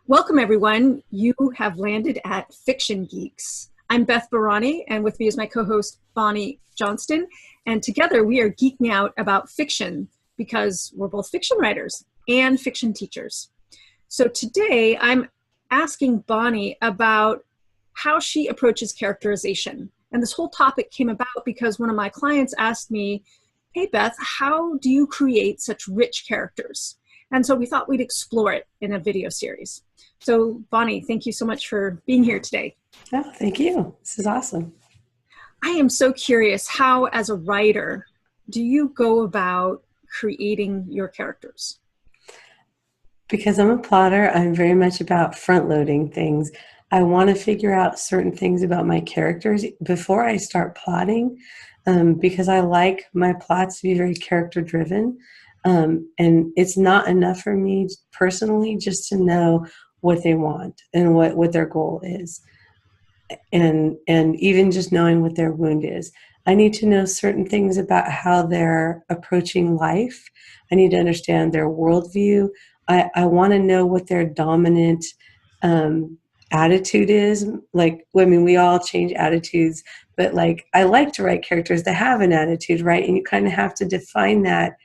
Welcome, everyone. You have landed at Fiction Geeks. I'm Beth Barany, and with me is my co-host, Bonnie Johnston. And together we are geeking out about fiction because we're both fiction writers and fiction teachers. So today I'm asking Bonnie about how she approaches characterization. And this whole topic came about because one of my clients asked me, "Hey, Beth, how do you create such rich characters?" And so we thought we'd explore it in a video series. So Bonnie, thank you so much for being here today. Oh, thank you. This is awesome. I am so curious, how as a writer do you go about creating your characters? Because I'm a plotter, I'm very much about front-loading things. I want to figure out certain things about my characters before I start plotting, because I like my plots to be very character-driven. And it's not enough for me personally just to know what they want and what their goal is. And even just knowing what their wound is. I need to know certain things about how they're approaching life. I need to understand their worldview. I want to know what their dominant attitude is. Like, I mean, we all change attitudes, but like, I like to write characters that have an attitude, right? And you kind of have to define that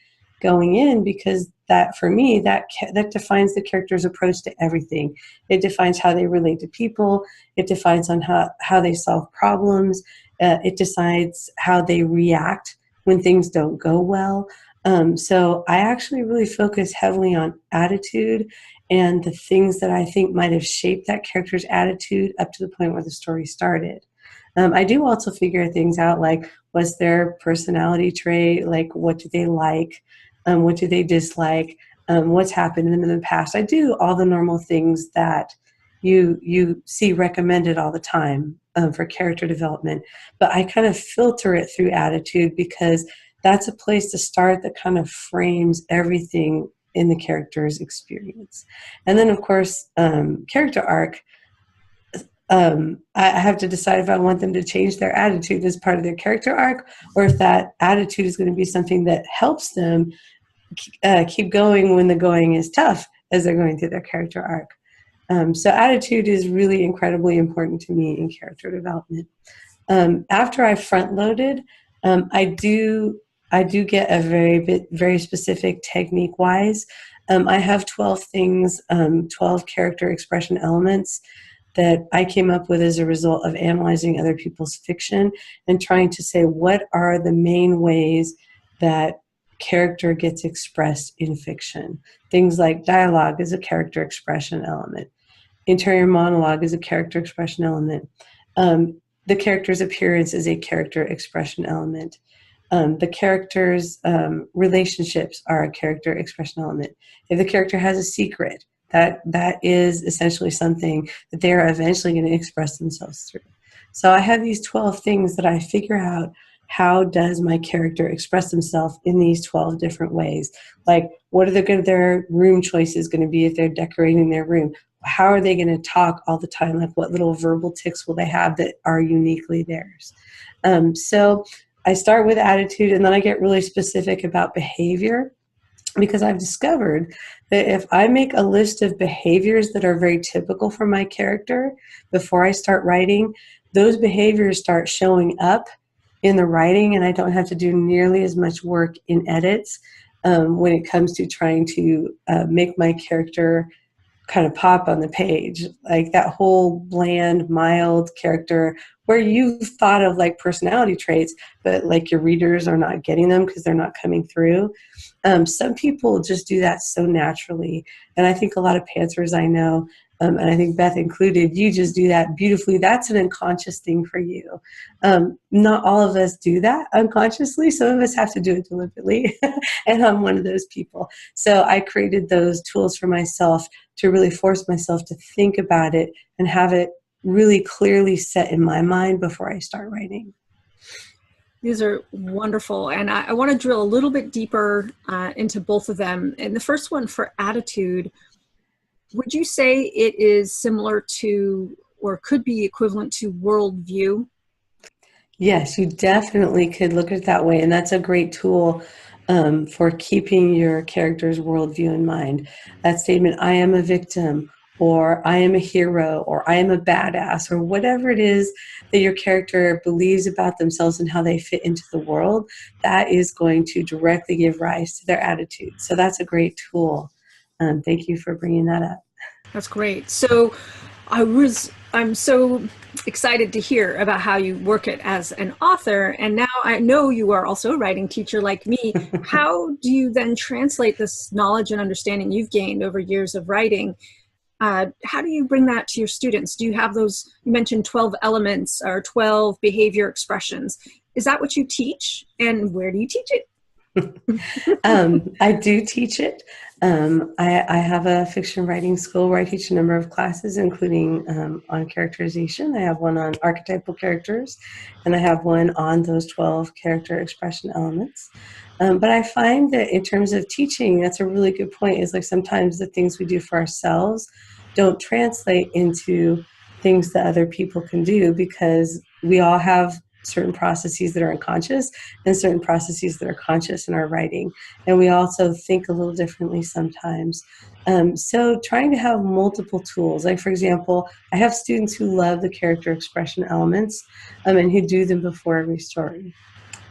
going in, because that, for me, that defines the character's approach to everything. It defines how they relate to people. It defines on how they solve problems. It decides how they react when things don't go well. So I actually really focus heavily on attitude and the things that I think might have shaped that character's attitude up to the point where the story started. I do also figure things out, like what's their personality trait, like what do they like, what do they dislike, what's happened in the past. I do all the normal things that you see recommended all the time for character development, but I kind of filter it through attitude, because that's a place to start that kind of frames everything in the character's experience. And then, of course, character arc. I have to decide if I want them to change their attitude as part of their character arc, or if that attitude is going to be something that helps them keep going when the going is tough as they're going through their character arc. So attitude is really incredibly important to me in character development. After I front loaded, I do get a very specific technique wise. I have 12 things, 12 character expression elements that I came up with as a result of analyzing other people's fiction and trying to say, what are the main ways that character gets expressed in fiction? Things like dialogue is a character expression element. Interior monologue is a character expression element. The character's appearance is a character expression element. The character's relationships are a character expression element. If the character has a secret, that is essentially something that they are eventually going to express themselves through. So I have these 12 things that I figure out, how does my character express themselves in these 12 different ways? Like, what are their room choices going to be if they're decorating their room? How are they going to talk all the time? Like, what little verbal tics will they have that are uniquely theirs? So I start with attitude, and then I get really specific about behavior, because I've discovered that if I make a list of behaviors that are very typical for my character before I start writing, those behaviors start showing up in the writing, and I don't have to do nearly as much work in edits when it comes to trying to make my character kind of pop on the page. Like that whole bland, mild character where you've thought of like personality traits, but like your readers are not getting them because they're not coming through. Some people just do that so naturally. And I think a lot of pantsers I know, and I think Beth included, you just do that beautifully. That's an unconscious thing for you. Not all of us do that unconsciously. Some of us have to do it deliberately. And I'm one of those people. So I created those tools for myself to really force myself to think about it and have it really clearly set in my mind before I start writing. These are wonderful. And I want to drill a little bit deeper into both of them. And the first one, for attitude, would you say it is similar to, or could be equivalent to, worldview? Yes, you definitely could look at it that way. And that's a great tool for keeping your character's worldview in mind. That statement, I am a victim, or I am a hero, or I am a badass, or whatever it is that your character believes about themselves and how they fit into the world, that is going to directly give rise to their attitude. So that's a great tool. Thank you for bringing that up. That's great. So I'm so excited to hear about how you work it as an author. And now I know you are also a writing teacher like me. How do you then translate this knowledge and understanding you've gained over years of writing? How do you bring that to your students? Do you have those, you mentioned 12 elements or 12 behavior expressions. Is that what you teach? And where do you teach it? I do teach it. I have a fiction writing school where I teach a number of classes, including on characterization. I have one on archetypal characters, and I have one on those 12 character expression elements. But I find that in terms of teaching, that's a really good point, is like sometimes the things we do for ourselves don't translate into things that other people can do, because we all have certain processes that are unconscious and certain processes that are conscious in our writing. And we also think a little differently sometimes. So trying to have multiple tools, like for example, I have students who love the character expression elements and who do them before every story.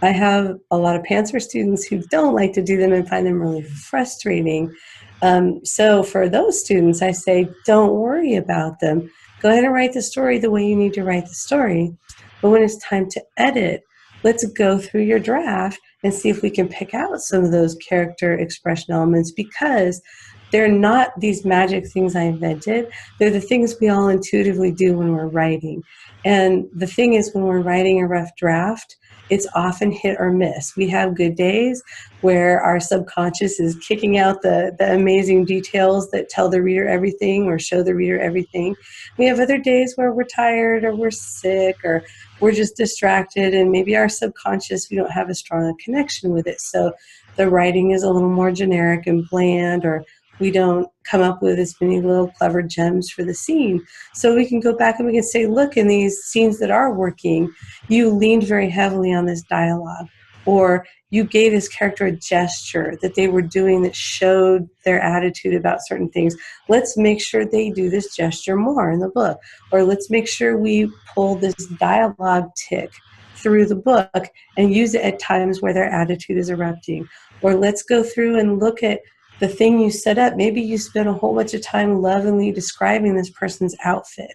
I have a lot of Pantser students who don't like to do them and find them really frustrating. So for those students, I say, don't worry about them. Go ahead and write the story the way you need to write the story. But when it's time to edit, let's go through your draft and see if we can pick out some of those character expression elements, because they're not these magic things I invented. They're the things we all intuitively do when we're writing. And the thing is, when we're writing a rough draft, it's often hit or miss. We have good days where our subconscious is kicking out the amazing details that tell the reader everything or show the reader everything. We have other days where we're tired or we're sick or we're just distracted, and maybe our subconscious, we don't have a strong connection with it. So the writing is a little more generic and bland, or we don't come up with as many little clever gems for the scene. So we can go back and we can say, look, in these scenes that are working, you leaned very heavily on this dialogue, or you gave this character a gesture that they were doing that showed their attitude about certain things. Let's make sure they do this gesture more in the book, or let's make sure we pull this dialogue tick through the book and use it at times where their attitude is erupting. Or let's go through and look at the thing you set up. Maybe you spent a whole bunch of time lovingly describing this person's outfit,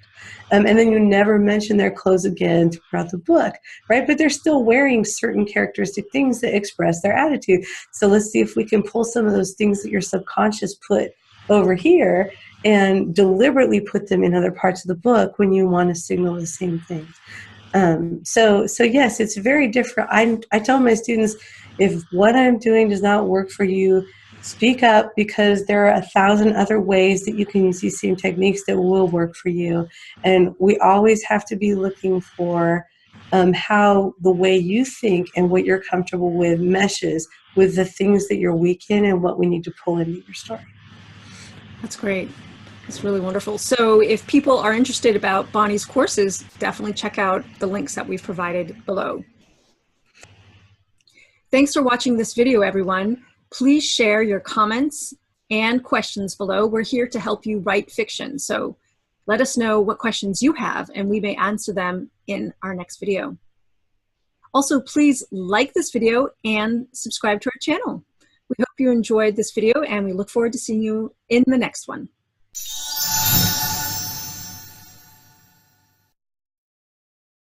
and then you never mention their clothes again throughout the book, right? But they're still wearing certain characteristic things that express their attitude. So let's see if we can pull some of those things that your subconscious put over here and deliberately put them in other parts of the book when you want to signal the same thing. So yes, it's very different. I tell my students, if what I'm doing does not work for you, speak up, because there are 1,000 other ways that you can use these same techniques that will work for you. And we always have to be looking for how the way you think and what you're comfortable with meshes with the things that you're weak in and what we need to pull into your story. That's great. That's really wonderful. So if people are interested about Bonnie's courses, definitely check out the links that we've provided below. Thanks for watching this video, everyone. Please share your comments and questions below. We're here to help you write fiction. So let us know what questions you have, and we may answer them in our next video. Also, please like this video and subscribe to our channel. We hope you enjoyed this video, and we look forward to seeing you in the next one.